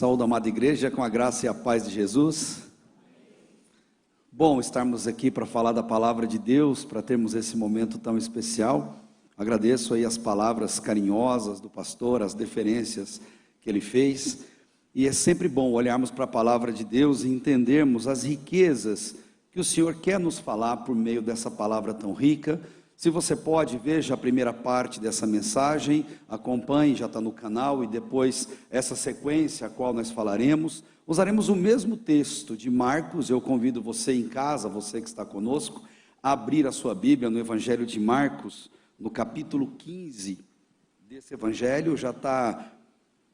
Saúde, amada igreja, com a graça e a paz de Jesus. Bom estarmos aqui para falar da palavra de Deus, para termos esse momento tão especial. Agradeço aí as palavras carinhosas do pastor, as deferências que ele fez. E é sempre bom olharmos para a palavra de Deus e entendermos as riquezas que o Senhor quer nos falar por meio dessa palavra tão rica. Se você pode, veja a primeira parte dessa mensagem, acompanhe, já está no canal, e depois essa sequência a qual nós falaremos. Usaremos o mesmo texto de Marcos. Eu convido você em casa, você que está conosco, a abrir a sua Bíblia no Evangelho de Marcos, no capítulo 15 desse Evangelho.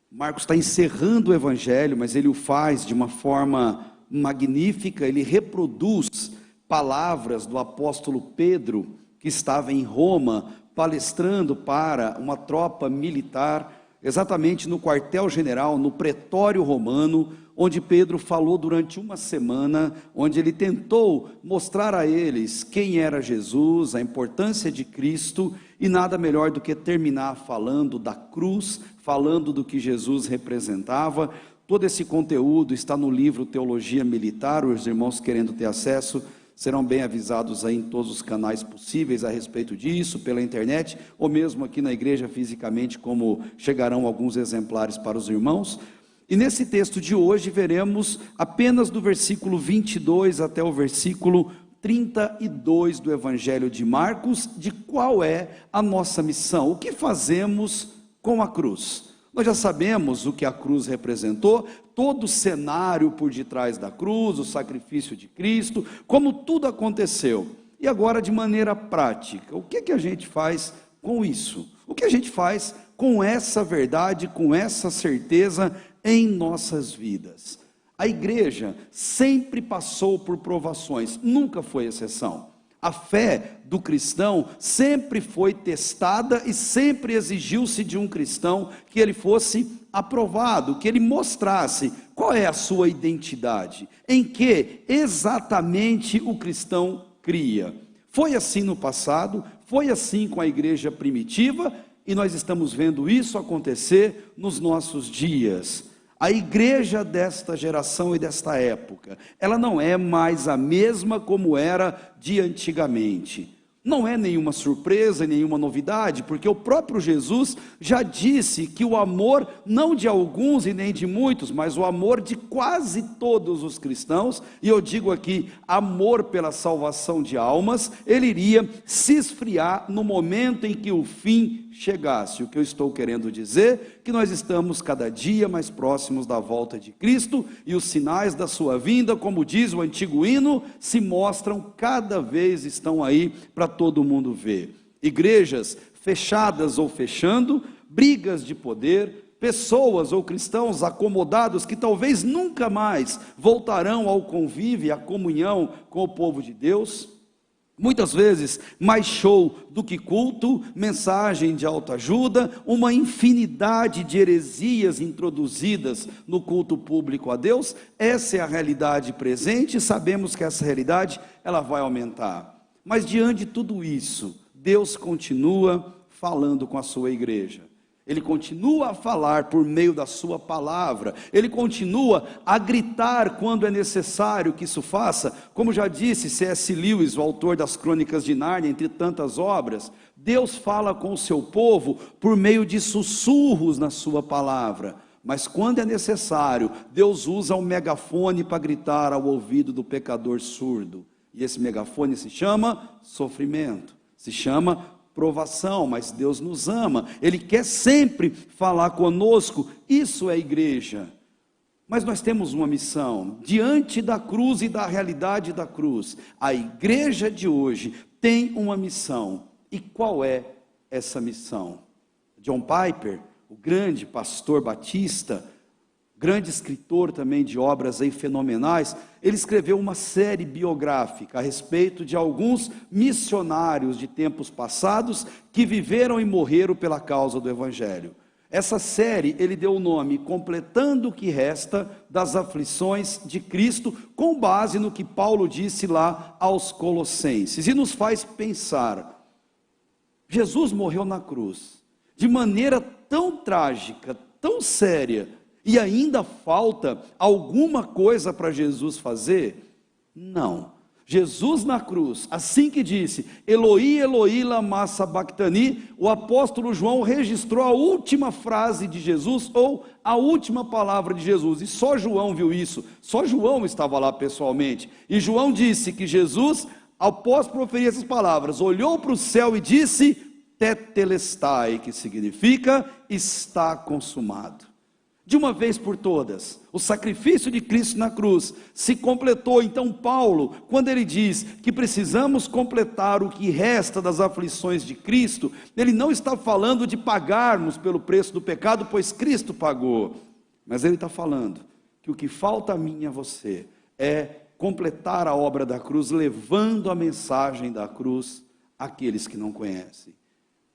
Marcos está encerrando o Evangelho, mas ele o faz de uma forma magnífica. Ele reproduz palavras do apóstolo Pedro, que estava em Roma, palestrando para uma tropa militar, exatamente no quartel-general, no pretório romano, onde Pedro falou durante uma semana, onde ele tentou mostrar a eles quem era Jesus, a importância de Cristo, e nada melhor do que terminar falando da cruz, falando do que Jesus representava. Todo esse conteúdo está no livro Teologia Militar. Os irmãos querendo ter acesso serão bem avisados aí em todos os canais possíveis a respeito disso, pela internet, ou mesmo aqui na igreja fisicamente, como chegarão alguns exemplares para os irmãos. E nesse texto de hoje veremos apenas do versículo 22 até o versículo 32 do Evangelho de Marcos, de qual é a nossa missão, o que fazemos com a cruz. Nós já sabemos o que a cruz representou, todo o cenário por detrás da cruz, o sacrifício de Cristo, como tudo aconteceu. E agora, de maneira prática, o que a gente faz com isso? O que a gente faz com essa verdade, com essa certeza em nossas vidas? A igreja sempre passou por provações, nunca foi exceção. A fé do cristão sempre foi testada e sempre exigiu-se de um cristão que ele fosse aprovado, que ele mostrasse qual é a sua identidade, em que exatamente o cristão cria. Foi assim no passado, foi assim com a igreja primitiva, e nós estamos vendo isso acontecer nos nossos dias. A igreja desta geração e desta época, ela não é mais a mesma como era de antigamente. Não é nenhuma surpresa, nenhuma novidade, porque o próprio Jesus já disse que o amor, não de alguns e nem de muitos, mas o amor de quase todos os cristãos, e eu digo aqui, amor pela salvação de almas, ele iria se esfriar no momento em que o fim chegasse. O que eu estou querendo dizer? Que nós estamos cada dia mais próximos da volta de Cristo, e os sinais da sua vinda, como diz o antigo hino, se mostram cada vez, estão aí para todo mundo ver. Igrejas fechadas ou fechando, brigas de poder, pessoas ou cristãos acomodados que talvez nunca mais voltarão ao convívio e à comunhão com o povo de Deus. Muitas vezes mais show do que culto, mensagem de autoajuda, uma infinidade de heresias introduzidas no culto público a Deus. Essa é a realidade presente, e sabemos que essa realidade ela vai aumentar. Mas diante de tudo isso, Deus continua falando com a sua igreja. Ele continua a falar por meio da sua palavra, ele continua a gritar quando é necessário que isso faça. Como já disse C.S. Lewis, o autor das Crônicas de Nárnia, entre tantas obras, Deus fala com o seu povo por meio de sussurros na sua palavra. Mas quando é necessário, Deus usa um megafone para gritar ao ouvido do pecador surdo. E esse megafone se chama sofrimento, se chama provação, mas Deus nos ama, Ele quer sempre falar conosco. Isso é igreja. Mas nós temos uma missão, diante da cruz e da realidade da cruz. A igreja de hoje tem uma missão. E qual é essa missão? John Piper, o grande pastor batista, grande escritor também de obras aí fenomenais, ele escreveu uma série biográfica a respeito de alguns missionários de tempos passados que viveram e morreram pela causa do Evangelho. Essa série ele deu o nome Completando o que Resta das Aflições de Cristo, com base no que Paulo disse lá aos Colossenses, e nos faz pensar: Jesus morreu na cruz de maneira tão trágica, tão séria, E ainda falta alguma coisa para Jesus fazer? Não. Jesus na cruz, assim que disse, Eloi, Eloi, lama sabachthani, o apóstolo João registrou a última frase de Jesus, ou a última palavra de Jesus, e só João viu isso, só João estava lá pessoalmente, e João disse que Jesus, após proferir essas palavras, olhou para o céu e disse, tetelestai, que significa, está consumado. De uma vez por todas, o sacrifício de Cristo na cruz se completou. Então Paulo, quando ele diz que precisamos completar o que resta das aflições de Cristo, ele não está falando de pagarmos pelo preço do pecado, pois Cristo pagou, mas ele está falando que o que falta a mim e a você é completar a obra da cruz, levando a mensagem da cruz àqueles que não conhecem.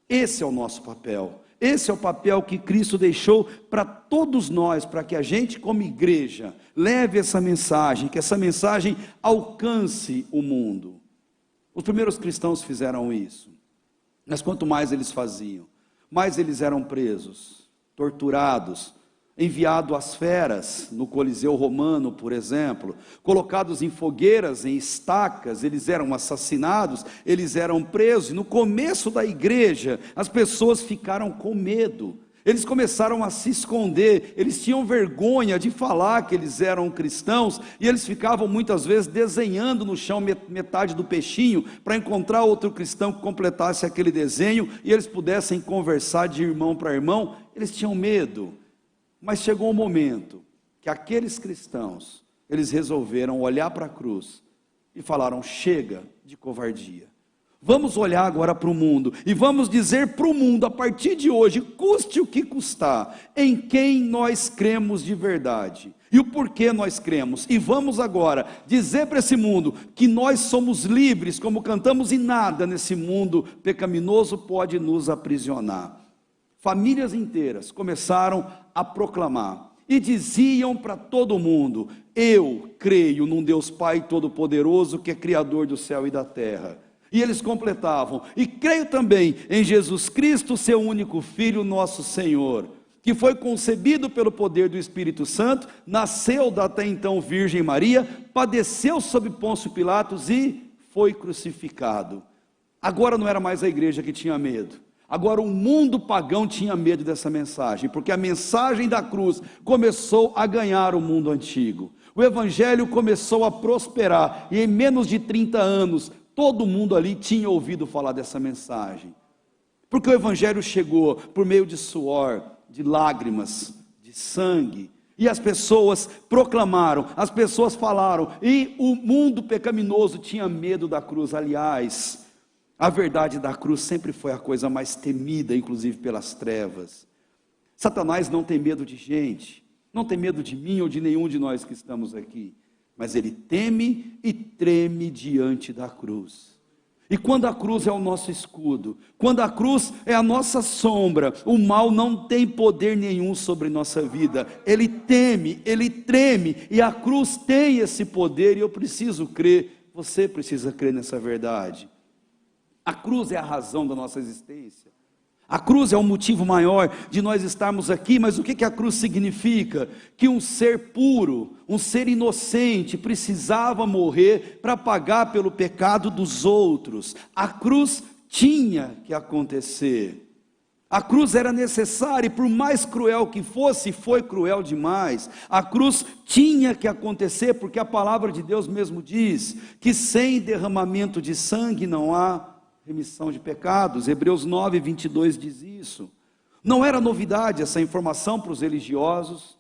Esse é o nosso papel. Esse é o papel que Cristo deixou para todos nós, para que a gente como igreja leve essa mensagem, que essa mensagem alcance o mundo. Os primeiros cristãos fizeram isso, mas quanto mais eles faziam, mais eles eram presos, torturados, enviados às feras, no Coliseu Romano, por exemplo, colocados em fogueiras, em estacas, eles eram assassinados, eles eram presos, e no começo da igreja, as pessoas ficaram com medo, eles começaram a se esconder, eles tinham vergonha de falar que eles eram cristãos, e eles ficavam muitas vezes desenhando no chão metade do peixinho, para encontrar outro cristão que completasse aquele desenho, e eles pudessem conversar de irmão para irmão. Eles tinham medo. Mas chegou um momento que aqueles cristãos, eles resolveram olhar para a cruz e falaram, chega de covardia. Vamos olhar agora para o mundo e vamos dizer para o mundo, a partir de hoje, custe o que custar, em quem nós cremos de verdade. E o porquê nós cremos. E vamos agora dizer para esse mundo que nós somos livres, como cantamos, e nada nesse mundo pecaminoso pode nos aprisionar. Famílias inteiras começaram a proclamar e diziam para todo mundo, eu creio num Deus Pai Todo-Poderoso que é Criador do céu e da terra. E eles completavam, e creio também em Jesus Cristo, seu único Filho, nosso Senhor, que foi concebido pelo poder do Espírito Santo, nasceu da até então Virgem Maria, padeceu sob Pôncio Pilatos e foi crucificado. Agora não era mais a igreja que tinha medo. Agora o mundo pagão tinha medo dessa mensagem, porque a mensagem da cruz começou a ganhar o mundo antigo. O evangelho começou a prosperar, e em menos de 30 anos, todo mundo ali tinha ouvido falar dessa mensagem. Porque o evangelho chegou por meio de suor, de lágrimas, de sangue, e as pessoas proclamaram, as pessoas falaram, e o mundo pecaminoso tinha medo da cruz. Aliás, a verdade da cruz sempre foi a coisa mais temida, inclusive pelas trevas. Satanás não tem medo de gente, não tem medo de mim ou de nenhum de nós que estamos aqui, mas ele teme e treme diante da cruz. E quando a cruz é o nosso escudo, quando a cruz é a nossa sombra, o mal não tem poder nenhum sobre nossa vida. Ele teme, ele treme, e a cruz tem esse poder, e eu preciso crer, você precisa crer nessa verdade. A cruz é a razão da nossa existência. A cruz é o motivo maior de nós estarmos aqui. Mas o que a cruz significa? Que um ser puro, um ser inocente precisava morrer para pagar pelo pecado dos outros. A cruz tinha que acontecer. A cruz era necessária, e por mais cruel que fosse, foi cruel demais. A cruz tinha que acontecer, porque a palavra de Deus mesmo diz que sem derramamento de sangue não há remissão de pecados. Hebreus 9, 22 diz isso. Não era novidade essa informação para os religiosos,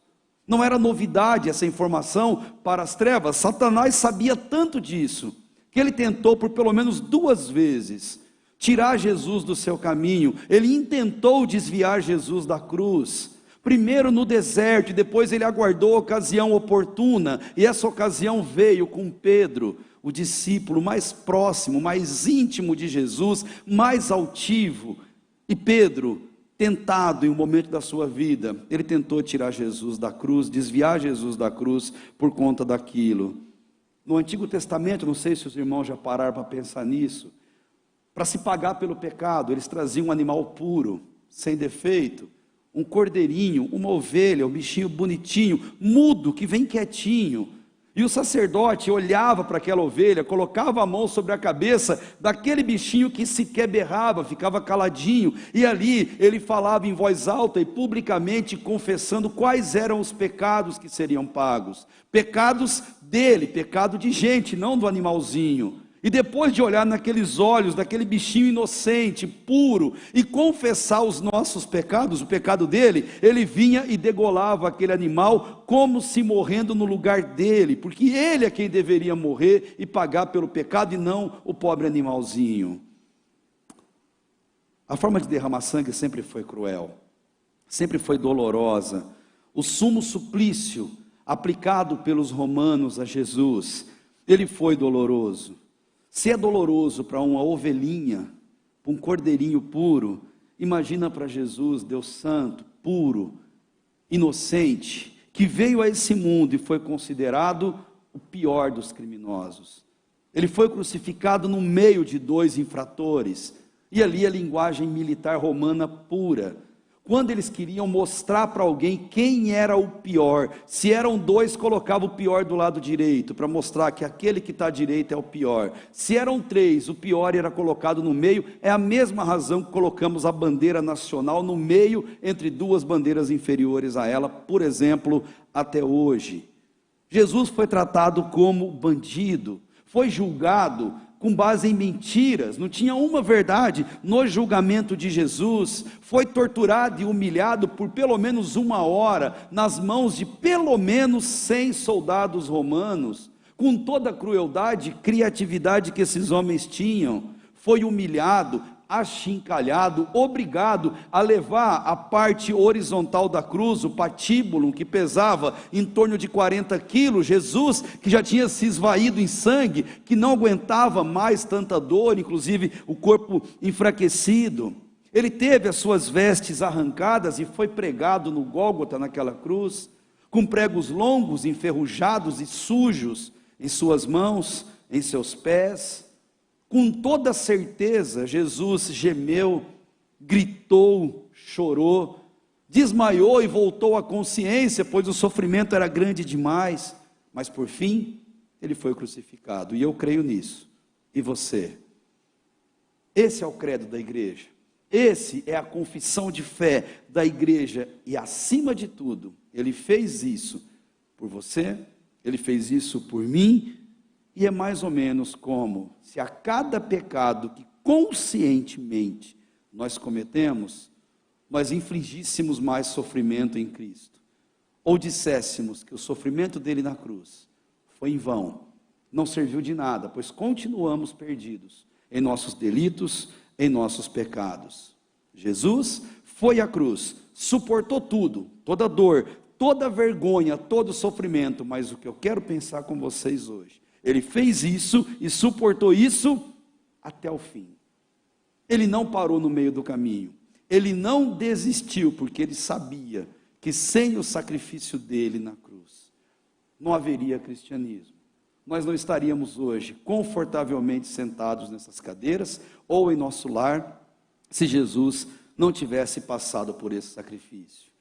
não era novidade essa informação para as trevas. Satanás sabia tanto disso, que ele tentou por pelo menos 2 vezes tirar Jesus do seu caminho. Ele intentou desviar Jesus da cruz, primeiro no deserto, e depois ele aguardou a ocasião oportuna, e essa ocasião veio com Pedro, o discípulo mais próximo, mais íntimo de Jesus, mais altivo. E Pedro, tentado em um momento da sua vida, ele tentou tirar Jesus da cruz, desviar Jesus da cruz por conta daquilo. No Antigo Testamento, não sei se os irmãos já pararam para pensar nisso, para se pagar pelo pecado, eles traziam um animal puro, sem defeito, um cordeirinho, uma ovelha, um bichinho bonitinho, mudo, que vem quietinho. E o sacerdote olhava para aquela ovelha, colocava a mão sobre a cabeça daquele bichinho que sequer berrava, ficava caladinho, e ali ele falava em voz alta e publicamente confessando quais eram os pecados que seriam pagos. Pecados dele, pecado de gente, não do animalzinho. E depois de olhar naqueles olhos daquele bichinho inocente, puro, e confessar os nossos pecados, o pecado dele, ele vinha e degolava aquele animal como se morrendo no lugar dele, porque ele é quem deveria morrer e pagar pelo pecado e não o pobre animalzinho. A forma de derramar sangue sempre foi cruel, sempre foi dolorosa. O sumo suplício aplicado pelos romanos a Jesus, ele foi doloroso. Se é doloroso para uma ovelhinha, para um cordeirinho puro, imagina para Jesus, Deus santo, puro, inocente, que veio a esse mundo e foi considerado o pior dos criminosos. Ele foi crucificado no meio de dois infratores, e ali a linguagem militar romana pura. Quando eles queriam mostrar para alguém quem era o pior, se eram dois, colocava o pior do lado direito, para mostrar que aquele que está à direita é o pior. Se eram três, o pior era colocado no meio. É a mesma razão que colocamos a bandeira nacional no meio, entre duas bandeiras inferiores a ela, por exemplo, até hoje. Jesus foi tratado como bandido, foi julgado com base em mentiras, não tinha uma verdade no julgamento de Jesus, foi torturado e humilhado por pelo menos 1 hora, nas mãos de pelo menos 100 soldados romanos, com toda a crueldade e criatividade que esses homens tinham. Foi humilhado, achincalhado, obrigado a levar a parte horizontal da cruz, o patíbulo, que pesava em torno de 40 quilos, Jesus, que já tinha se esvaído em sangue, que não aguentava mais tanta dor, inclusive o corpo enfraquecido, ele teve as suas vestes arrancadas e foi pregado no Gólgota, naquela cruz, com pregos longos, enferrujados e sujos em suas mãos, em seus pés. Com toda certeza, Jesus gemeu, gritou, chorou, desmaiou e voltou à consciência, pois o sofrimento era grande demais, mas por fim, ele foi crucificado, e eu creio nisso. E você? Esse é o credo da igreja, esse é a confissão de fé da igreja, e acima de tudo, ele fez isso por você, ele fez isso por mim. E é mais ou menos como se a cada pecado que conscientemente nós cometemos, nós infligíssemos mais sofrimento em Cristo, ou disséssemos que o sofrimento dele na cruz foi em vão, não serviu de nada, pois continuamos perdidos em nossos delitos, em nossos pecados. Jesus foi à cruz, suportou tudo, toda dor, toda vergonha, todo sofrimento, mas o que eu quero pensar com vocês hoje, ele fez isso e suportou isso até o fim. Ele não parou no meio do caminho, ele não desistiu, porque ele sabia que sem o sacrifício dele na cruz, não haveria cristianismo. Nós não estaríamos hoje confortavelmente sentados nessas cadeiras, ou em nosso lar, se Jesus não tivesse passado por esse sacrifício.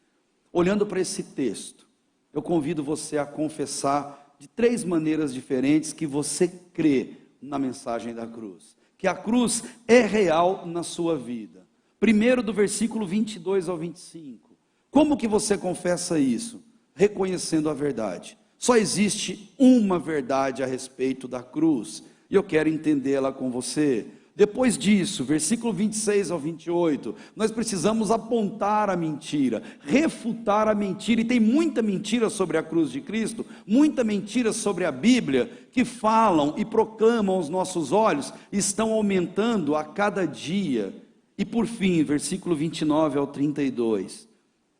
Olhando para esse texto, eu convido você a confessar de 3 maneiras diferentes que você crê na mensagem da cruz, que a cruz é real na sua vida. Primeiro, do versículo 22 ao 25, como que você confessa isso? Reconhecendo a verdade. Só existe uma verdade a respeito da cruz, e eu quero entendê-la com você. Depois disso, versículo 26 ao 28, nós precisamos apontar a mentira, refutar a mentira, e tem muita mentira sobre a cruz de Cristo, muita mentira sobre a Bíblia, que falam e proclamam aos nossos olhos, estão aumentando a cada dia. E por fim, versículo 29 ao 32,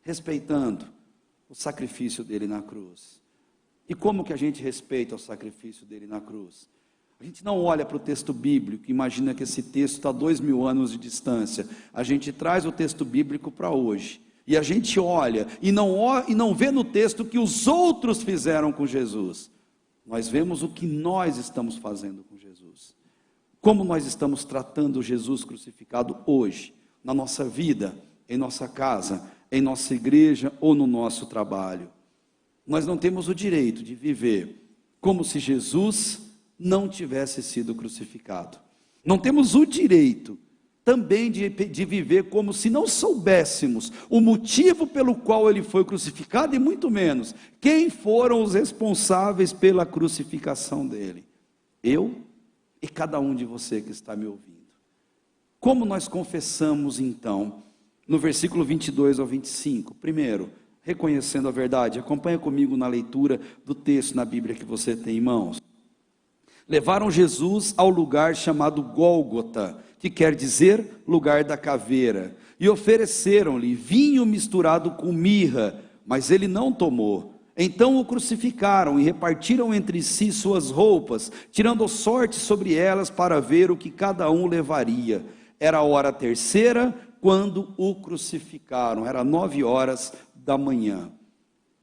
respeitando o sacrifício dele na cruz. E como que a gente respeita o sacrifício dele na cruz? A gente não olha para o texto bíblico, imagina que esse texto está a 2000 anos de distância. A gente traz o texto bíblico para hoje, e a gente olha e não vê no texto o que os outros fizeram com Jesus. Nós vemos o que nós estamos fazendo com Jesus, como nós estamos tratando Jesus crucificado hoje, na nossa vida, em nossa casa, em nossa igreja ou no nosso trabalho. Nós não temos o direito de viver como se Jesus não tivesse sido crucificado. Não temos o direito também de viver como se não soubéssemos o motivo pelo qual ele foi crucificado, e muito menos quem foram os responsáveis pela crucificação dele. Eu e cada um de você que está me ouvindo. Como nós confessamos então, no versículo 22 ao 25? Primeiro, reconhecendo a verdade. Acompanha comigo na leitura do texto na Bíblia que você tem em mãos. Levaram Jesus ao lugar chamado Gólgota, que quer dizer lugar da caveira, e ofereceram-lhe vinho misturado com mirra, mas ele não tomou. Então o crucificaram e repartiram entre si suas roupas, tirando sorte sobre elas para ver o que cada um levaria. Era a hora terceira quando o crucificaram, era 9 horas da manhã.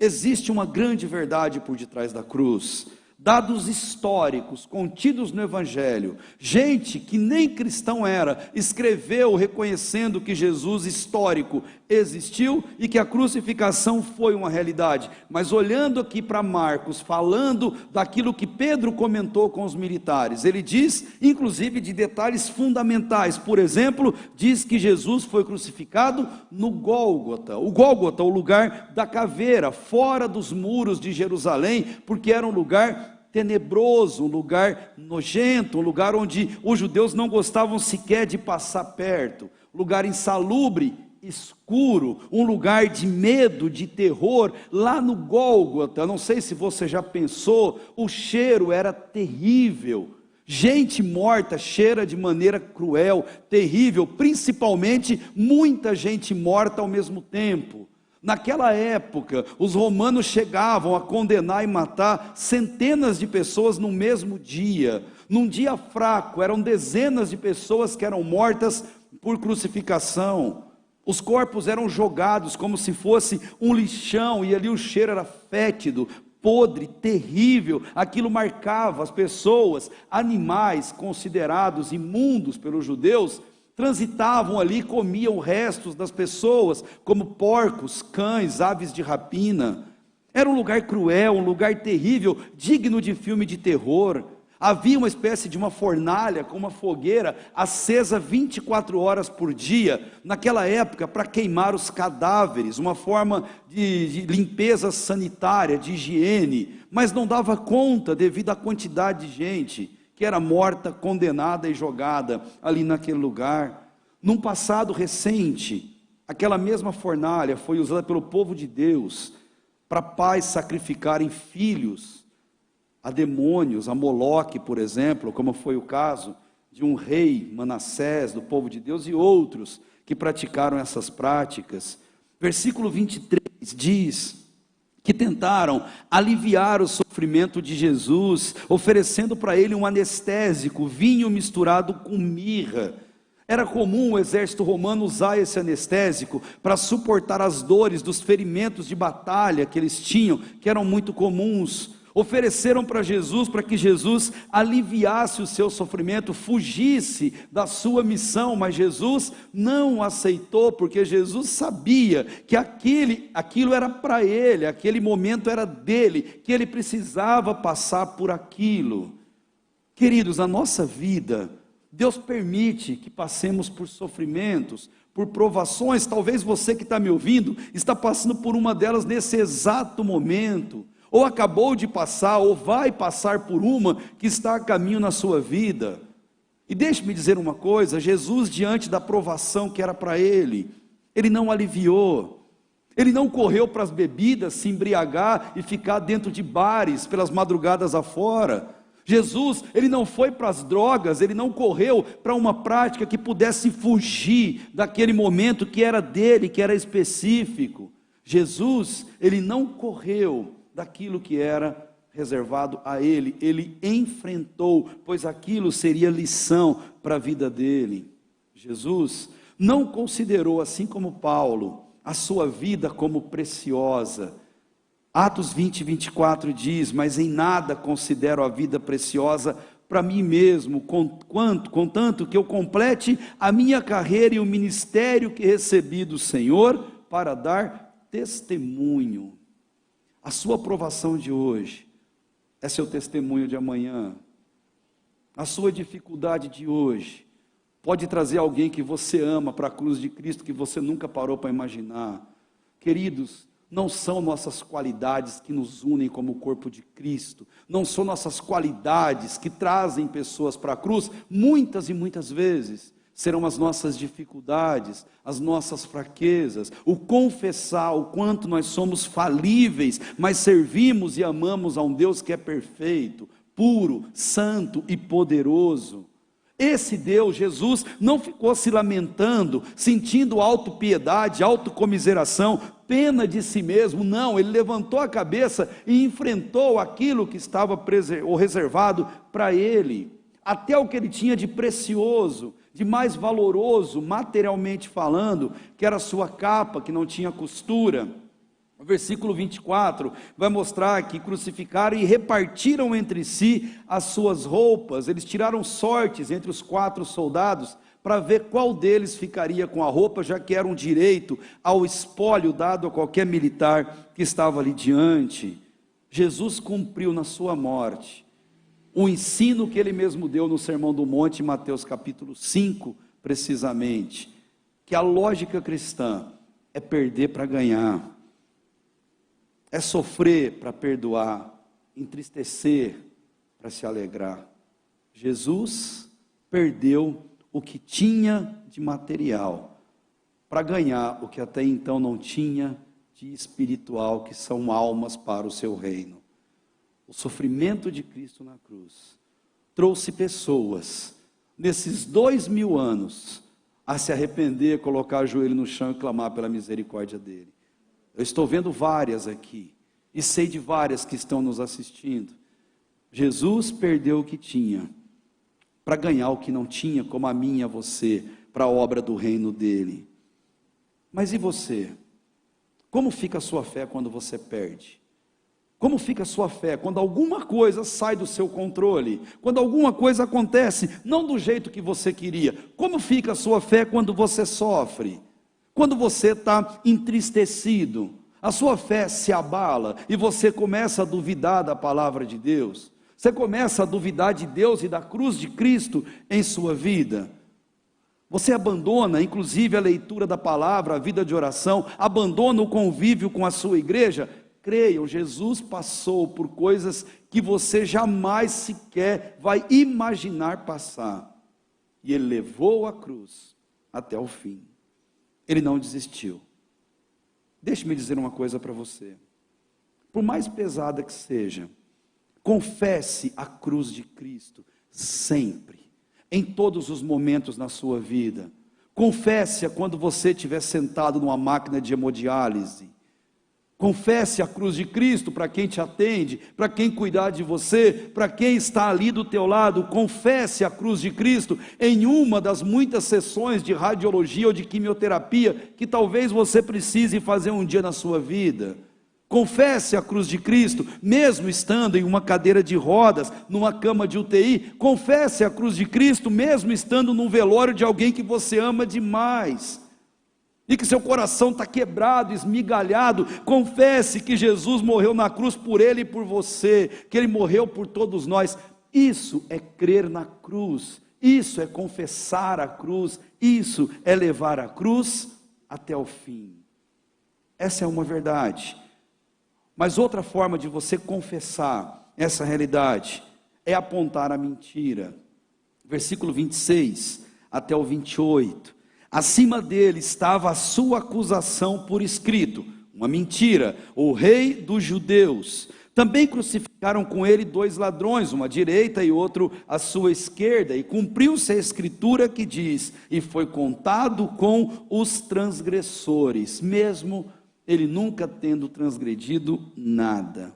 Existe uma grande verdade por detrás da cruz. Dados históricos contidos no Evangelho, gente que nem cristão era, escreveu reconhecendo que Jesus histórico existiu e que a crucificação foi uma realidade. Mas olhando aqui para Marcos, falando daquilo que Pedro comentou com os militares, ele diz, inclusive, de detalhes fundamentais. Por exemplo, diz que Jesus foi crucificado no Gólgota. O Gólgota, o lugar da caveira, fora dos muros de Jerusalém, porque era um lugar tenebroso, um lugar nojento, um lugar onde os judeus não gostavam sequer de passar perto, lugar insalubre, escuro, um lugar de medo, de terror. Lá no Gólgota, não sei se você já pensou, o cheiro era terrível. Gente morta cheira de maneira cruel, terrível, principalmente muita gente morta ao mesmo tempo. Naquela época, os romanos chegavam a condenar e matar centenas de pessoas no mesmo dia. Num dia fraco, eram dezenas de pessoas que eram mortas por crucificação. Os corpos eram jogados como se fosse um lixão, e ali o cheiro era fétido, podre, terrível. Aquilo marcava as pessoas. Animais considerados imundos pelos judeus transitavam ali, comiam restos das pessoas, como porcos, cães, aves de rapina. Era um lugar cruel, um lugar terrível, digno de filme de terror. Havia uma espécie de uma fornalha com uma fogueira acesa 24 horas por dia, naquela época, para queimar os cadáveres, uma forma de limpeza sanitária, de higiene, mas não dava conta devido à quantidade de gente que era morta, condenada e jogada ali naquele lugar. Num passado recente, aquela mesma fornalha foi usada pelo povo de Deus para pais sacrificarem filhos a demônios, a Moloque, por exemplo, como foi o caso de um rei, Manassés, do povo de Deus, e outros que praticaram essas práticas. Versículo 23 diz que tentaram aliviar o sofrimento de Jesus, oferecendo para ele um anestésico, vinho misturado com mirra. Era comum o exército romano usar esse anestésico para suportar as dores dos ferimentos de batalha que eles tinham, que eram muito comuns. Ofereceram para Jesus, para que Jesus aliviasse o seu sofrimento, fugisse da sua missão, mas Jesus não aceitou, porque Jesus sabia que aquilo era para ele, aquele momento era dele, que ele precisava passar por aquilo. Queridos, na nossa vida, Deus permite que passemos por sofrimentos, por provações. Talvez você que está me ouvindo, está passando por uma delas nesse exato momento, ou acabou de passar, ou vai passar por uma que está a caminho na sua vida. E deixe-me dizer uma coisa: Jesus, diante da provação que era para ele não aliviou, ele não correu para as bebidas, se embriagar e ficar dentro de bares pelas madrugadas afora. Jesus, ele não foi para as drogas, ele não correu para uma prática que pudesse fugir daquele momento que era dele, que era específico. Jesus, ele não correu daquilo que era reservado a ele, ele enfrentou, pois aquilo seria lição para a vida dele. Jesus não considerou, assim como Paulo, a sua vida como preciosa. Atos 20, 24 diz: mas em nada considero a vida preciosa para mim mesmo, contanto que eu complete a minha carreira e o ministério que recebi do Senhor, para dar testemunho. A sua aprovação de hoje é seu testemunho de amanhã. A sua dificuldade de hoje pode trazer alguém que você ama para a cruz de Cristo, que você nunca parou para imaginar. Queridos, não são nossas qualidades que nos unem como corpo de Cristo, não são nossas qualidades que trazem pessoas para a cruz. Muitas e muitas vezes serão as nossas dificuldades, as nossas fraquezas, o confessar o quanto nós somos falíveis, mas servimos e amamos a um Deus que é perfeito, puro, santo e poderoso. Esse Deus, Jesus, não ficou se lamentando, sentindo autopiedade, autocomiseração, pena de si mesmo. Não, ele levantou a cabeça e enfrentou aquilo que estava reservado para ele, até o que ele tinha de precioso, de mais valoroso, materialmente falando, que era a sua capa, que não tinha costura. O versículo 24 vai mostrar que crucificaram e repartiram entre si as suas roupas. Eles tiraram sortes entre os 4 soldados para ver qual deles ficaria com a roupa, já que era um direito ao espólio dado a qualquer militar que estava ali diante. Jesus cumpriu na sua morte o ensino que ele mesmo deu no Sermão do Monte, em Mateus capítulo 5, precisamente, que a lógica cristã é perder para ganhar, é sofrer para perdoar, entristecer para se alegrar. Jesus perdeu o que tinha de material para ganhar o que até então não tinha de espiritual, que são almas para o seu reino. O sofrimento de Cristo na cruz trouxe pessoas, nesses 2000 anos, a se arrepender, colocar o joelho no chão e clamar pela misericórdia dele. Eu estou vendo várias aqui, e sei de várias que estão nos assistindo. Jesus perdeu o que tinha, para ganhar o que não tinha, como a mim e a você, para a obra do reino dele. Mas e você? Como fica a sua fé quando você perde? Como fica a sua fé quando alguma coisa sai do seu controle? Quando alguma coisa acontece, não do jeito que você queria? Como fica a sua fé quando você sofre? Quando você está entristecido? A sua fé se abala e você começa a duvidar da palavra de Deus? Você começa a duvidar de Deus e da cruz de Cristo em sua vida? Você abandona, inclusive, a leitura da palavra, a vida de oração, abandona o convívio com a sua igreja? Creiam, Jesus passou por coisas que você jamais sequer vai imaginar passar. E ele levou a cruz até o fim. Ele não desistiu. Deixe-me dizer uma coisa para você. Por mais pesada que seja, confesse a cruz de Cristo sempre, em todos os momentos na sua vida. Confesse-a quando você estiver sentado numa máquina de hemodiálise. Confesse a cruz de Cristo para quem te atende, para quem cuidar de você, para quem está ali do teu lado. Confesse a cruz de Cristo em uma das muitas sessões de radiologia ou de quimioterapia que talvez você precise fazer um dia na sua vida. Confesse a cruz de Cristo, mesmo estando em uma cadeira de rodas, numa cama de UTI. Confesse a cruz de Cristo, mesmo estando num velório de alguém que você ama demais, e que seu coração está quebrado, esmigalhado. Confesse que Jesus morreu na cruz por ele e por você, que ele morreu por todos nós. Isso é crer na cruz, isso é confessar a cruz, isso é levar a cruz até o fim. Essa é uma verdade. Mas outra forma de você confessar essa realidade é apontar a mentira. Versículo 26 até o 28. Acima dele estava a sua acusação por escrito, uma mentira: o rei dos judeus. Também crucificaram com ele 2 ladrões, uma à direita e outro à sua esquerda, e cumpriu-se a escritura que diz: e foi contado com os transgressores, mesmo ele nunca tendo transgredido nada.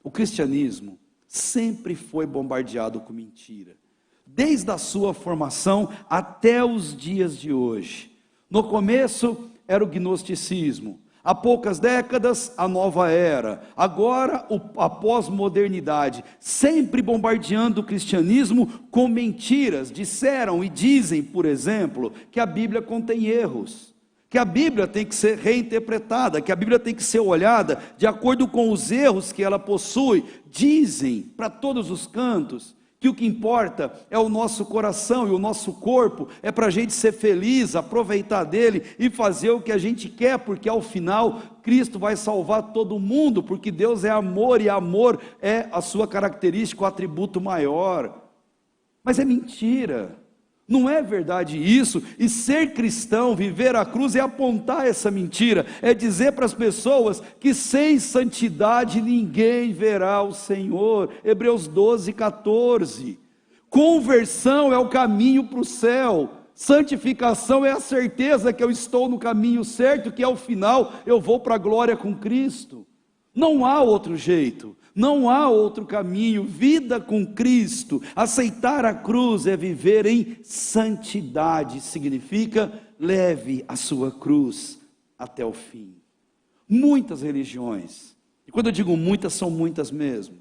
O cristianismo sempre foi bombardeado com mentira, desde a sua formação até os dias de hoje. No começo era o gnosticismo, há poucas décadas a nova era, agora a pós-modernidade, sempre bombardeando o cristianismo com mentiras. Disseram e dizem, por exemplo, que a Bíblia contém erros, que a Bíblia tem que ser reinterpretada, que a Bíblia tem que ser olhada de acordo com os erros que ela possui. Dizem para todos os cantos que o que importa é o nosso coração e o nosso corpo, é para a gente ser feliz, aproveitar dele e fazer o que a gente quer, porque ao final Cristo vai salvar todo mundo, porque Deus é amor e amor é a sua característica, o atributo maior. Mas é mentira. Não é verdade isso, e ser cristão, viver a cruz, é apontar essa mentira, é dizer para as pessoas que sem santidade ninguém verá o Senhor. Hebreus 12, 14, conversão é o caminho para o céu, santificação é a certeza que eu estou no caminho certo, que ao final eu vou para a glória com Cristo. Não há outro jeito, não há outro caminho. Vida com Cristo, aceitar a cruz é viver em santidade, significa leve a sua cruz até o fim. Muitas religiões, e quando eu digo muitas, são muitas mesmo,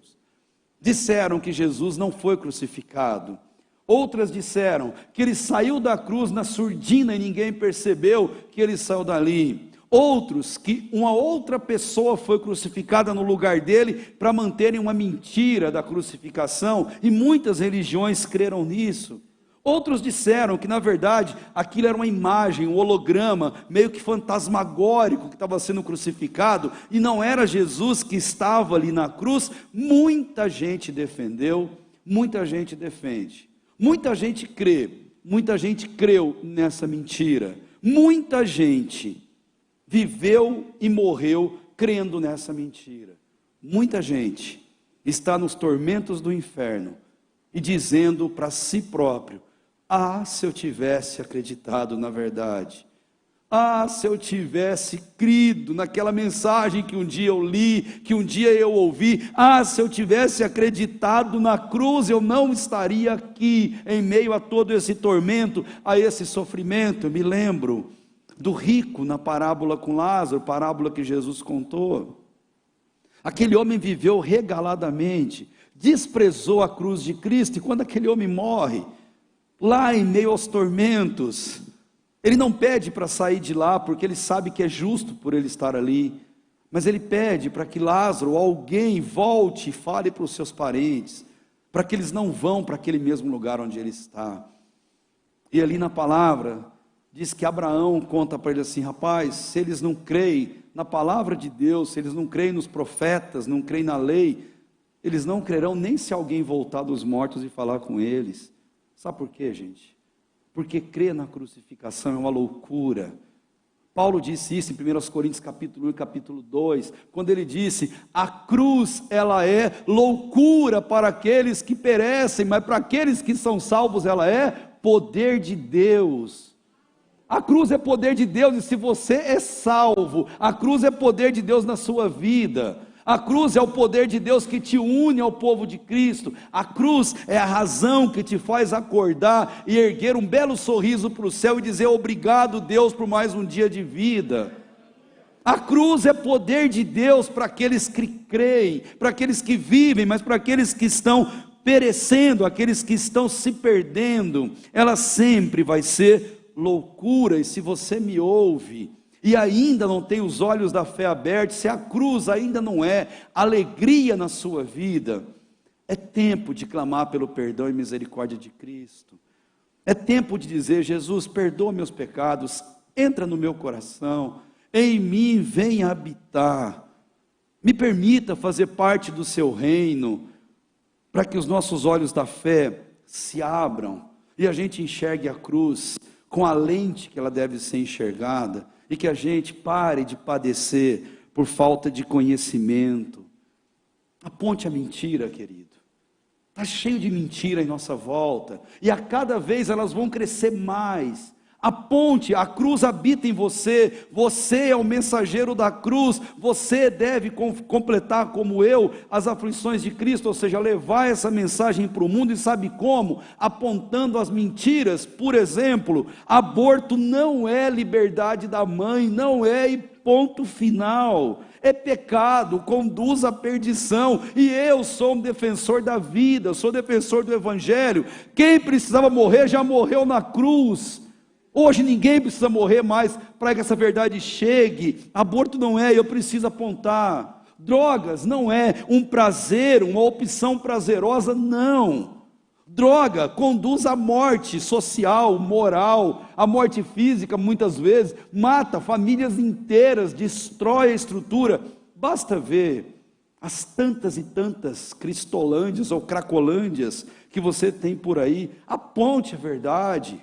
disseram que Jesus não foi crucificado. Outras disseram que ele saiu da cruz na surdina e ninguém percebeu que ele saiu dali. Outros que uma outra pessoa foi crucificada no lugar dele, para manterem uma mentira da crucificação, e muitas religiões creram nisso. Outros disseram que na verdade aquilo era uma imagem, um holograma, meio que fantasmagórico, que estava sendo crucificado, e não era Jesus que estava ali na cruz. Muita gente defendeu, muita gente defende, muita gente crê, muita gente creu nessa mentira, muita gente viveu e morreu crendo nessa mentira. Muita gente está nos tormentos do inferno e dizendo para si próprio: ah, se eu tivesse acreditado na verdade, ah, se eu tivesse crido naquela mensagem que um dia eu li, que um dia eu ouvi, ah, se eu tivesse acreditado na cruz, eu não estaria aqui, em meio a todo esse tormento, a esse sofrimento. Eu me lembro do rico na parábola com Lázaro, parábola que Jesus contou. Aquele homem viveu regaladamente, desprezou a cruz de Cristo, e quando aquele homem morre, lá em meio aos tormentos, ele não pede para sair de lá, porque ele sabe que é justo por ele estar ali, mas ele pede para que Lázaro, alguém, volte e fale para os seus parentes, para que eles não vão para aquele mesmo lugar onde ele está. E ali na palavra diz que Abraão conta para ele assim: rapaz, se eles não creem na palavra de Deus, se eles não creem nos profetas, não creem na lei, eles não crerão nem se alguém voltar dos mortos e falar com eles. Sabe por quê, gente? Porque crer na crucificação é uma loucura. Paulo disse isso em 1 Coríntios capítulo 1 e capítulo 2, quando ele disse: a cruz, ela é loucura para aqueles que perecem, mas para aqueles que são salvos, ela é poder de Deus. A cruz é poder de Deus, e se você é salvo, a cruz é poder de Deus na sua vida. A cruz é o poder de Deus que te une ao povo de Cristo. A cruz é a razão que te faz acordar e erguer um belo sorriso para o céu e dizer: obrigado, Deus, por mais um dia de vida. A cruz é poder de Deus para aqueles que creem, para aqueles que vivem, mas para aqueles que estão perecendo, aqueles que estão se perdendo, ela sempre vai ser loucura. E se você me ouve e ainda não tem os olhos da fé abertos, se a cruz ainda não é alegria na sua vida, é tempo de clamar pelo perdão e misericórdia de Cristo. É tempo de dizer: Jesus, perdoa meus pecados, entra no meu coração, em mim venha habitar, me permita fazer parte do seu reino, para que os nossos olhos da fé se abram e a gente enxergue a cruz com a lente que ela deve ser enxergada, e que a gente pare de padecer por falta de conhecimento. Aponte a mentira, querido. Está cheio de mentira em nossa volta, e a cada vez elas vão crescer mais. Aponte, a cruz habita em você, você é o mensageiro da cruz, você deve completar como eu as aflições de Cristo, ou seja, levar essa mensagem para o mundo. E sabe como? Apontando as mentiras. Por exemplo, aborto não é liberdade da mãe, não é, e ponto final. É pecado, conduz à perdição, e eu sou um defensor da vida, eu sou defensor do Evangelho. Quem precisava morrer já morreu na cruz. Hoje ninguém precisa morrer mais para que essa verdade chegue. Aborto não é, eu preciso apontar. Drogas não é um prazer, uma opção prazerosa, não. Droga conduz à morte social, moral, à morte física muitas vezes, mata famílias inteiras, destrói a estrutura. Basta ver as tantas e tantas cristolândias ou cracolândias que você tem por aí. Aponte a verdade.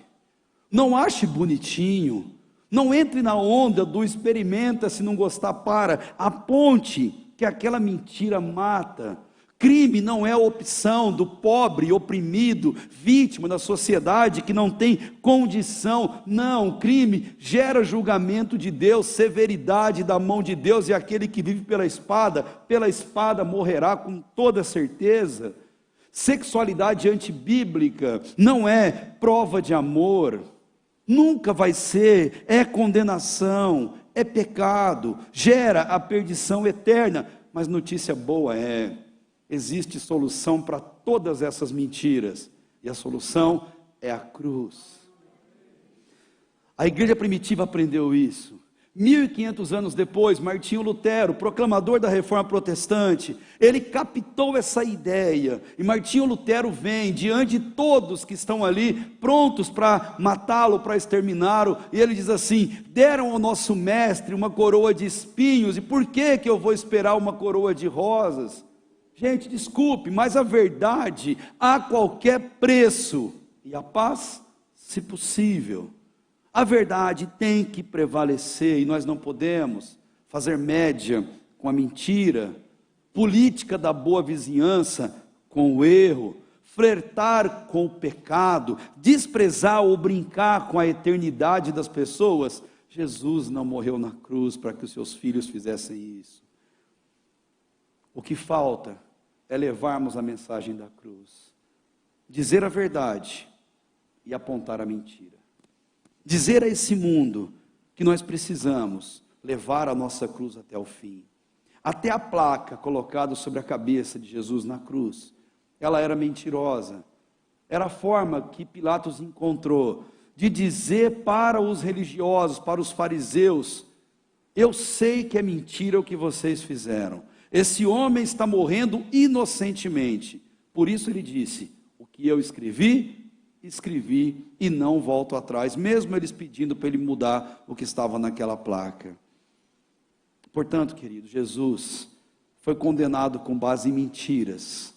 Não ache bonitinho, não entre na onda do experimenta, se não gostar para, aponte que aquela mentira mata. Crime não é a opção do pobre, oprimido, vítima da sociedade que não tem condição, não, crime gera julgamento de Deus, severidade da mão de Deus, e aquele que vive pela espada morrerá com toda certeza. Sexualidade antibíblica não é prova de amor, nunca vai ser, é condenação, é pecado, gera a perdição eterna. Mas notícia boa existe solução para todas essas mentiras, e a solução é a cruz. A igreja primitiva aprendeu isso. 1500 anos depois, Martinho Lutero, proclamador da reforma protestante, ele captou essa ideia, e Martinho Lutero vem diante de todos que estão ali, prontos para matá-lo, para exterminá-lo, e ele diz assim: deram ao nosso mestre uma coroa de espinhos, e por que eu vou esperar uma coroa de rosas? Gente, desculpe, mas a verdade a qualquer preço, e a paz, se possível. A verdade tem que prevalecer, e nós não podemos fazer média com a mentira, política da boa vizinhança com o erro, flertar com o pecado, desprezar ou brincar com a eternidade das pessoas. Jesus não morreu na cruz para que os seus filhos fizessem isso. O que falta é levarmos a mensagem da cruz, dizer a verdade e apontar a mentira. Dizer a esse mundo que nós precisamos levar a nossa cruz até o fim. Até a placa colocada sobre a cabeça de Jesus na cruz, ela era mentirosa. Era a forma que Pilatos encontrou de dizer para os religiosos, para os fariseus: eu sei que é mentira o que vocês fizeram. Esse homem está morrendo inocentemente. Por isso ele disse: o que eu escrevi e não volto atrás, mesmo eles pedindo para ele mudar o que estava naquela placa. Portanto, querido, Jesus foi condenado com base em mentiras.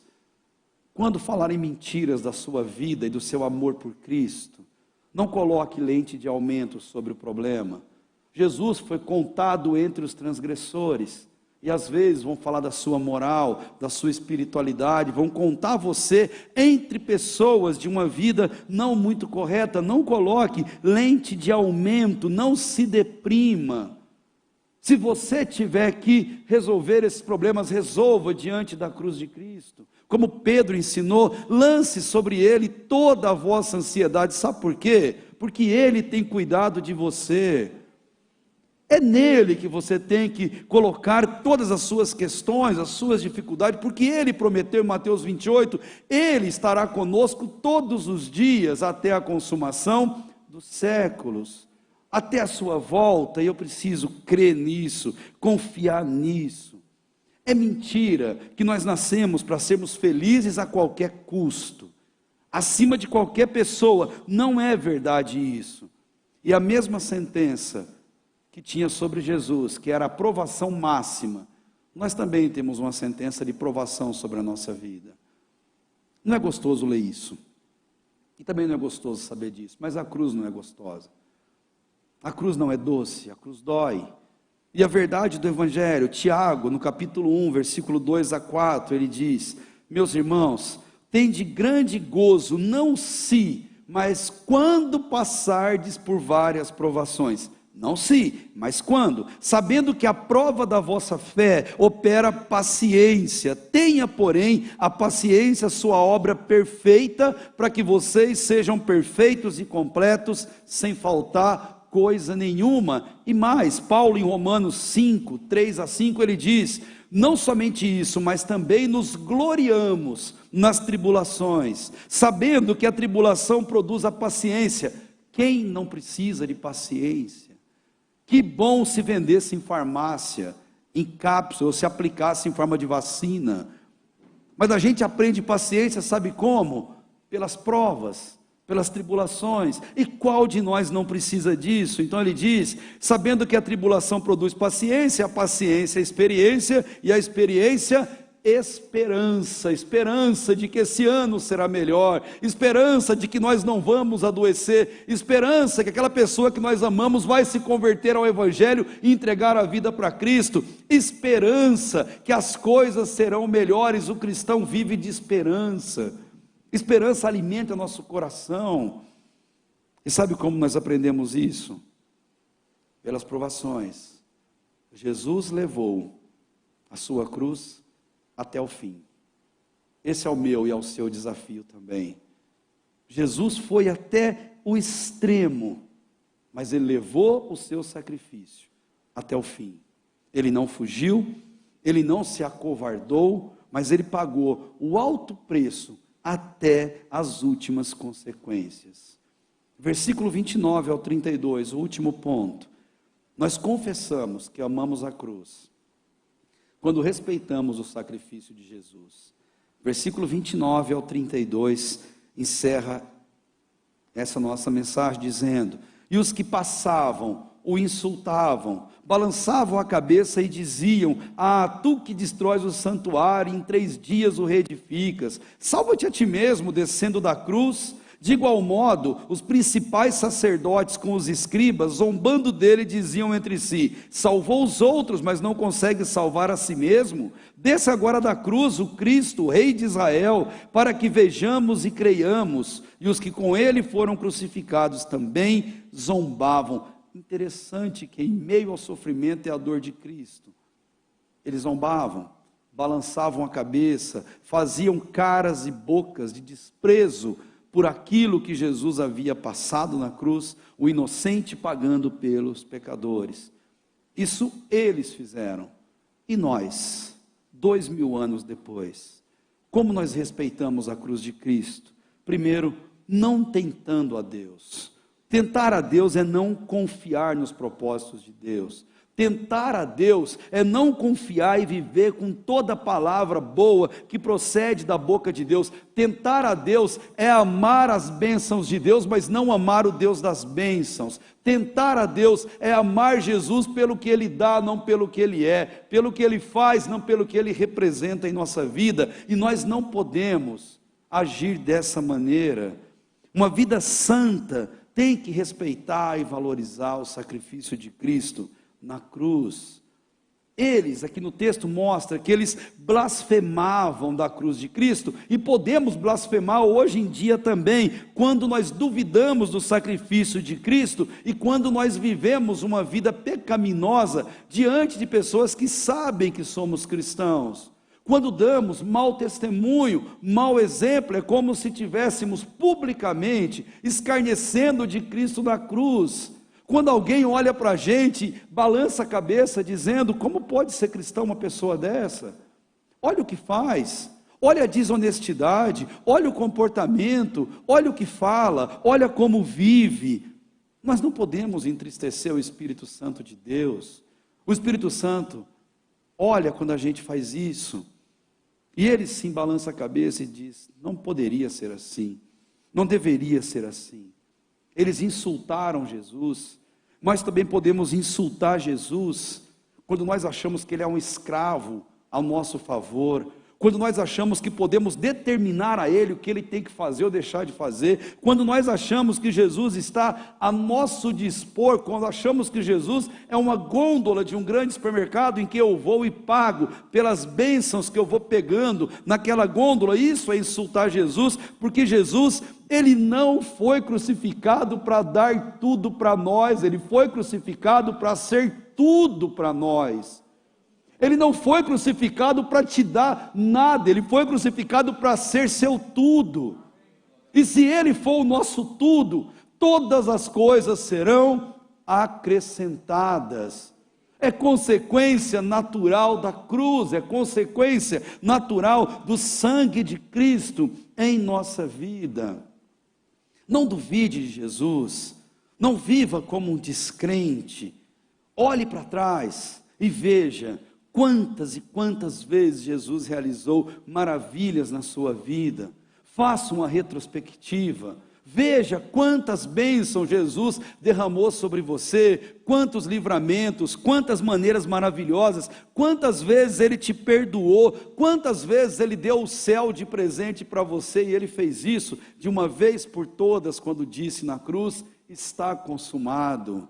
Quando falar em mentiras da sua vida e do seu amor por Cristo, não coloque lente de aumento sobre o problema. Jesus foi contado entre os transgressores. E às vezes vão falar da sua moral, da sua espiritualidade, vão contar você entre pessoas de uma vida não muito correta. Não coloque lente de aumento, não se deprima. Se você tiver que resolver esses problemas, resolva diante da cruz de Cristo. Como Pedro ensinou, lance sobre ele toda a vossa ansiedade. Sabe por quê? Porque ele tem cuidado de você. É nele que você tem que colocar todas as suas questões, as suas dificuldades, porque ele prometeu em Mateus 28, ele estará conosco todos os dias até a consumação dos séculos, até a sua volta. E eu preciso crer nisso, confiar nisso. É mentira que nós nascemos para sermos felizes a qualquer custo, acima de qualquer pessoa. Não é verdade isso. E a mesma sentença que tinha sobre Jesus, que era a provação máxima, nós também temos uma sentença de provação sobre a nossa vida. Não é gostoso ler isso, e também não é gostoso saber disso, mas a cruz não é gostosa, a cruz não é doce, a cruz dói. E a verdade do Evangelho, Tiago, no capítulo 1, versículo 2 a 4, ele diz: meus irmãos, tende grande gozo, não se, mas quando passardes por várias provações. Não se, mas quando? Sabendo que a prova da vossa fé opera paciência. Tenha, porém, a paciência sua obra perfeita, para que vocês sejam perfeitos e completos, sem faltar coisa nenhuma. E mais, Paulo em Romanos 5, 3 a 5, ele diz: não somente isso, mas também nos gloriamos nas tribulações, sabendo que a tribulação produz a paciência. Quem não precisa de paciência? Que bom se vendesse em farmácia, em cápsula, ou se aplicasse em forma de vacina. Mas a gente aprende paciência, sabe como? Pelas provas, pelas tribulações. E qual de nós não precisa disso? Então ele diz, sabendo que a tribulação produz paciência, a paciência experiência, e a experiência esperança. Esperança de que esse ano será melhor, esperança de que nós não vamos adoecer, esperança que aquela pessoa que nós amamos vai se converter ao Evangelho e entregar a vida para Cristo, esperança que as coisas serão melhores. O cristão vive de esperança. Esperança alimenta nosso coração. E sabe como nós aprendemos isso? Pelas provações. Jesus levou a sua cruz até o fim. Esse é o meu e é o seu desafio também. Jesus foi até o extremo, mas ele levou o seu sacrifício até o fim. Ele não fugiu, ele não se acovardou, mas ele pagou o alto preço até as últimas consequências. Versículo 29 ao 32, o último ponto. Nós confessamos que amamos a cruz quando respeitamos o sacrifício de Jesus. Versículo 29 ao 32 encerra essa nossa mensagem dizendo: e os que passavam o insultavam, balançavam a cabeça e diziam: ah, tu que destróis o santuário, em 3 dias o reedificas, salva-te a ti mesmo descendo da cruz. De igual modo, os principais sacerdotes com os escribas, zombando dele, diziam entre si: salvou os outros, mas não consegue salvar a si mesmo. Desça agora da cruz o Cristo, o Rei de Israel, para que vejamos e creiamos. E os que com ele foram crucificados também zombavam. Interessante que em meio ao sofrimento e à dor de Cristo, eles zombavam, balançavam a cabeça, faziam caras e bocas de desprezo por aquilo que Jesus havia passado na cruz, o inocente pagando pelos pecadores. Isso eles fizeram. E nós, 2000 anos depois, como nós respeitamos a cruz de Cristo? Primeiro, não tentando a Deus. Tentar a Deus é não confiar nos propósitos de Deus. Tentar a Deus é não confiar e viver com toda a palavra boa que procede da boca de Deus. Tentar a Deus é amar as bênçãos de Deus, mas não amar o Deus das bênçãos. Tentar a Deus é amar Jesus pelo que Ele dá, não pelo que Ele é, pelo que Ele faz, não pelo que Ele representa em nossa vida. E nós não podemos agir dessa maneira. Uma vida santa tem que respeitar e valorizar o sacrifício de Cristo na cruz. Eles, aqui no texto mostra que eles blasfemavam da cruz de Cristo, e podemos blasfemar hoje em dia também, quando nós duvidamos do sacrifício de Cristo, e quando nós vivemos uma vida pecaminosa, diante de pessoas que sabem que somos cristãos. Quando damos mau testemunho, mau exemplo, é como se estivéssemos publicamente escarnecendo de Cristo na cruz. Quando alguém olha para a gente, balança a cabeça dizendo: como pode ser cristão uma pessoa dessa? Olha o que faz, olha a desonestidade, olha o comportamento, olha o que fala, olha como vive. Nós não podemos entristecer o Espírito Santo de Deus. O Espírito Santo olha quando a gente faz isso, e ele sim balança a cabeça e diz: não poderia ser assim, não deveria ser assim. Eles insultaram Jesus. Nós também podemos insultar Jesus quando nós achamos que Ele é um escravo ao nosso favor, quando nós achamos que podemos determinar a Ele o que Ele tem que fazer ou deixar de fazer, quando nós achamos que Jesus está a nosso dispor, quando achamos que Jesus é uma gôndola de um grande supermercado em que eu vou e pago pelas bênçãos que eu vou pegando naquela gôndola. Isso é insultar Jesus, porque Jesus, Ele não foi crucificado para dar tudo para nós, Ele foi crucificado para ser tudo para nós. Ele não foi crucificado para te dar nada, Ele foi crucificado para ser seu tudo. E se Ele for o nosso tudo, todas as coisas serão acrescentadas. É consequência natural da cruz, é consequência natural do sangue de Cristo em nossa vida. Não duvide de Jesus, Não viva como um descrente. Olhe para trás e veja quantas e quantas vezes Jesus realizou maravilhas na sua vida. Faça uma retrospectiva. Veja quantas bênçãos Jesus derramou sobre você, quantos livramentos, quantas maneiras maravilhosas, quantas vezes Ele te perdoou, quantas vezes Ele deu o céu de presente para você, e Ele fez isso de uma vez por todas, quando disse na cruz: está consumado.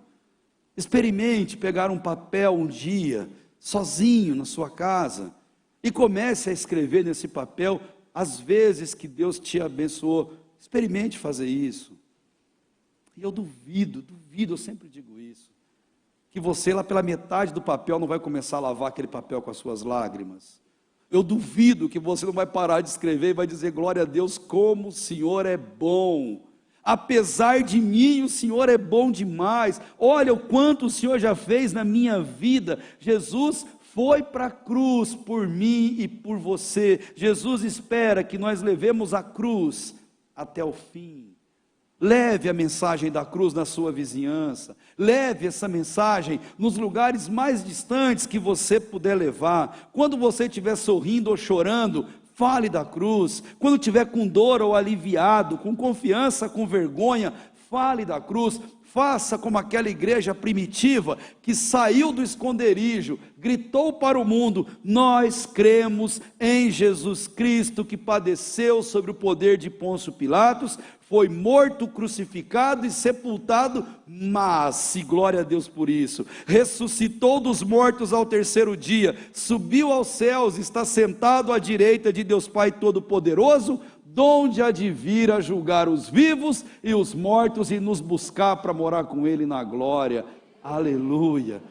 Experimente pegar um papel um dia, sozinho na sua casa, e comece a escrever nesse papel as vezes que Deus te abençoou. Experimente fazer isso. E eu duvido, eu sempre digo isso, que você lá pela metade do papel não vai começar a lavar aquele papel com as suas lágrimas. Eu duvido que você não vai parar de escrever e vai dizer: glória a Deus, como o Senhor é bom. Apesar de mim, o Senhor é bom demais. Olha o quanto o Senhor já fez na minha vida. Jesus foi para a cruz por mim e por você. Jesus espera que nós levemos a cruz até o fim. Leve a mensagem da cruz na sua vizinhança. Leve essa mensagem nos lugares mais distantes que você puder levar. Quando você estiver sorrindo ou chorando, fale da cruz. Quando estiver com dor ou aliviado, com confiança, com vergonha, fale da cruz. Faça como aquela igreja primitiva que saiu do esconderijo, gritou para o mundo: nós cremos em Jesus Cristo, que padeceu sobre o poder de Pôncio Pilatos, foi morto, crucificado e sepultado, mas, e glória a Deus por isso, ressuscitou dos mortos ao terceiro dia, subiu aos céus, está sentado à direita de Deus Pai Todo-Poderoso, donde há de vir a julgar os vivos e os mortos e nos buscar para morar com Ele na glória. Aleluia.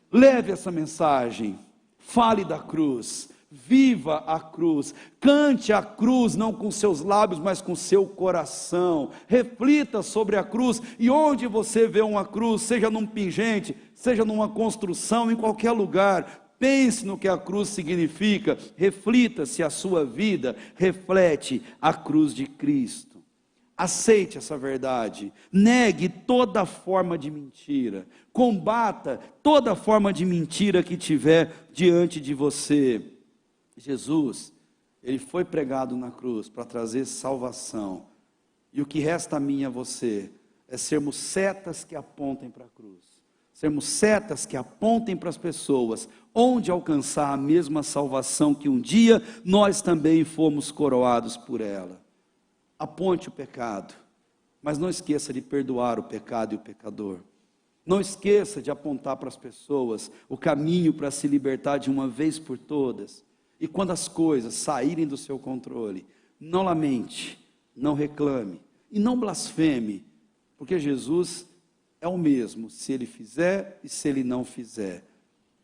Leve essa mensagem, fale da cruz, viva a cruz, cante a cruz não com seus lábios, mas com seu coração. Reflita sobre a cruz, e onde você vê uma cruz, seja num pingente, seja numa construção, em qualquer lugar, pense no que a cruz significa. Reflita se a sua vida reflete a cruz de Cristo. Aceite essa verdade, negue toda forma de mentira, combata toda forma de mentira que tiver diante de você. Jesus, Ele foi pregado na cruz para trazer salvação, e o que resta a mim e a você é sermos setas que apontem para a cruz, sermos setas que apontem para as pessoas onde alcançar a mesma salvação que um dia nós também fomos coroados por ela. Aponte o pecado, mas não esqueça de perdoar o pecado e o pecador. Não esqueça de apontar para as pessoas o caminho para se libertar de uma vez por todas. E quando as coisas saírem do seu controle, não lamente, não reclame e não blasfeme, porque Jesus é o mesmo, se Ele fizer e se Ele não fizer.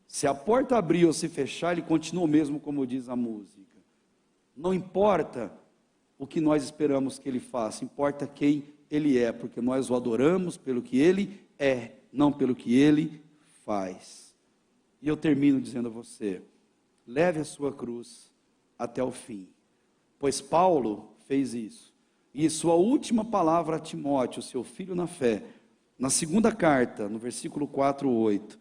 Se a porta abrir ou se fechar, Ele continua o mesmo, como diz a música. Não importa o que nós esperamos que Ele faça, importa quem Ele é, porque nós o adoramos pelo que Ele é, não pelo que Ele faz. E eu termino dizendo a você: leve a sua cruz até o fim, pois Paulo fez isso. E sua última palavra a Timóteo, seu filho na fé, na segunda carta, no versículo 4:8,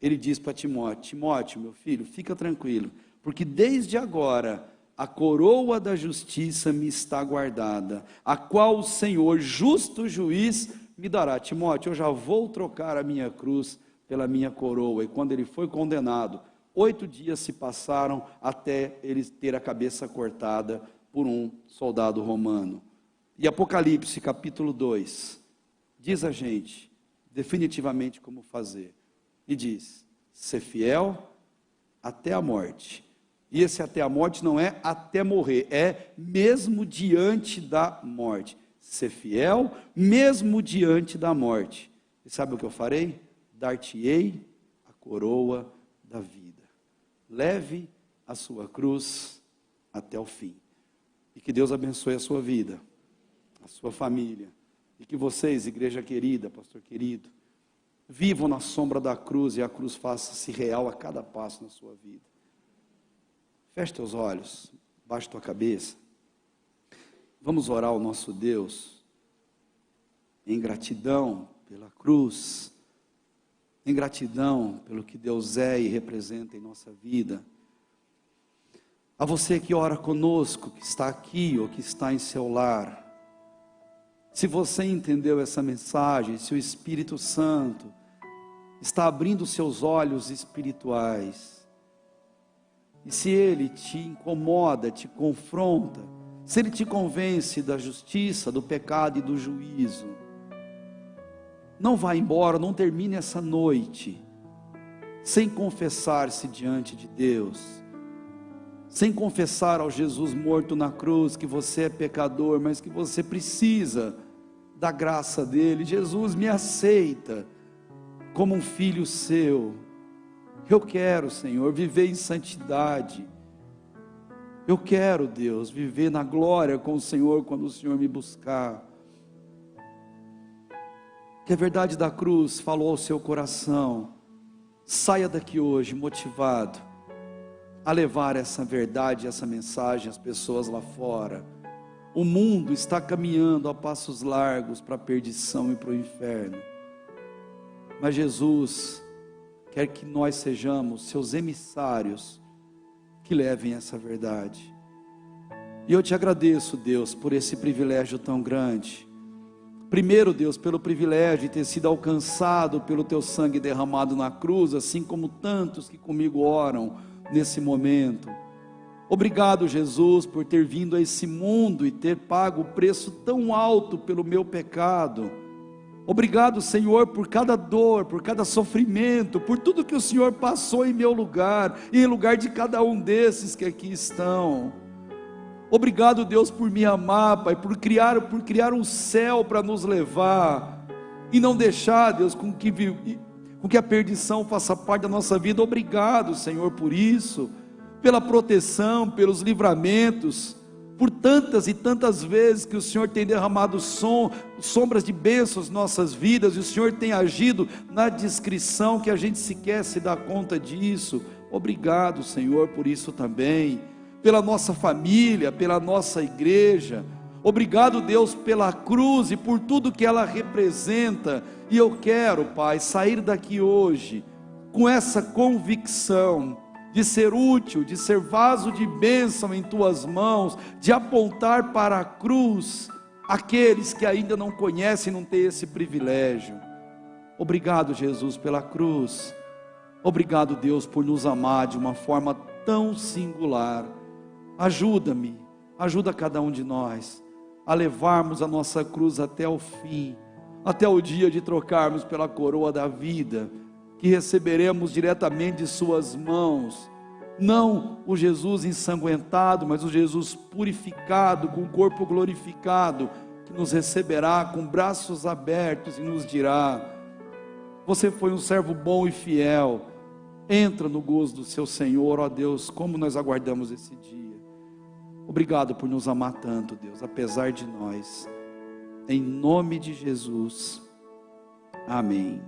ele diz para Timóteo: Timóteo, meu filho, fica tranquilo, porque desde agora a coroa da justiça me está guardada, a qual o Senhor, justo juiz, me dará. Timóteo, eu já vou trocar a minha cruz pela minha coroa. E quando ele foi condenado, 8 dias se passaram até ele ter a cabeça cortada por um soldado romano. E Apocalipse capítulo 2 diz a gente definitivamente como fazer, e diz: ser fiel até a morte. E esse até a morte não é até morrer, é mesmo diante da morte. Ser fiel mesmo diante da morte. E sabe o que eu farei? Dar-te-ei a coroa da vida. Leve a sua cruz até o fim. E que Deus abençoe a sua vida, a sua família. E que vocês, igreja querida, pastor querido, vivam na sombra da cruz e a cruz faça-se real a cada passo na sua vida. Feche teus olhos, baixe tua cabeça. Vamos orar ao nosso Deus. em gratidão pela cruz, em gratidão pelo que Deus é e representa em nossa vida. A você que ora conosco, que está aqui ou que está em seu lar, se você entendeu essa mensagem, se o Espírito Santo está abrindo seus olhos espirituais, e se Ele te incomoda, te confronta, se Ele te convence da justiça, do pecado e do juízo, não vá embora, não termine essa noite sem confessar-se diante de Deus, sem confessar ao Jesus morto na cruz que você é pecador, mas que você precisa da graça dele. Jesus, me aceita como um filho seu. Eu quero, Senhor, viver em santidade. Eu quero, Deus, viver na glória com o Senhor quando o Senhor me buscar. Que a verdade da cruz falou ao seu coração. Saia daqui hoje motivado a levar essa verdade, essa mensagem às pessoas lá fora. O mundo está caminhando a passos largos para a perdição e para o inferno. Mas Jesus quer que nós sejamos seus emissários que levem essa verdade. E eu te agradeço, Deus, por esse privilégio tão grande. Primeiro, Deus, pelo privilégio de ter sido alcançado pelo teu sangue derramado na cruz, assim como tantos que comigo oram nesse momento. Obrigado, Jesus, por ter vindo a esse mundo e ter pago o preço tão alto pelo meu pecado. Obrigado, Senhor, por cada dor, por cada sofrimento, por tudo que o Senhor passou em meu lugar e em lugar de cada um desses que aqui estão. Obrigado, Deus, por me amar, Pai, por criar um céu para nos levar e não deixar, Deus, com que a perdição faça parte da nossa vida. Obrigado, Senhor, por isso, pela proteção, pelos livramentos, por tantas e tantas vezes que o Senhor tem derramado sombras de bênçãos em nossas vidas, e o Senhor tem agido na discrição que a gente sequer se dá conta disso. Obrigado, Senhor, por isso também, pela nossa família, pela nossa igreja. Obrigado, Deus, pela cruz e por tudo que ela representa. E eu quero, Pai, sair daqui hoje com essa convicção de ser útil, de ser vaso de bênção em tuas mãos, de apontar para a cruz aqueles que ainda não conhecem, não têm esse privilégio. Obrigado, Jesus, pela cruz. Obrigado, Deus, por nos amar de uma forma tão singular. Ajuda-me, ajuda cada um de nós a levarmos a nossa cruz até o fim, até o dia de trocarmos pela coroa da vida, que receberemos diretamente de suas mãos, não o Jesus ensanguentado, mas o Jesus purificado, com o corpo glorificado, que nos receberá com braços abertos e nos dirá: você foi um servo bom e fiel, entra no gozo do seu Senhor. Ó Deus, como nós aguardamos esse dia. Obrigado por nos amar tanto, Deus, apesar de nós. Em nome de Jesus, amém.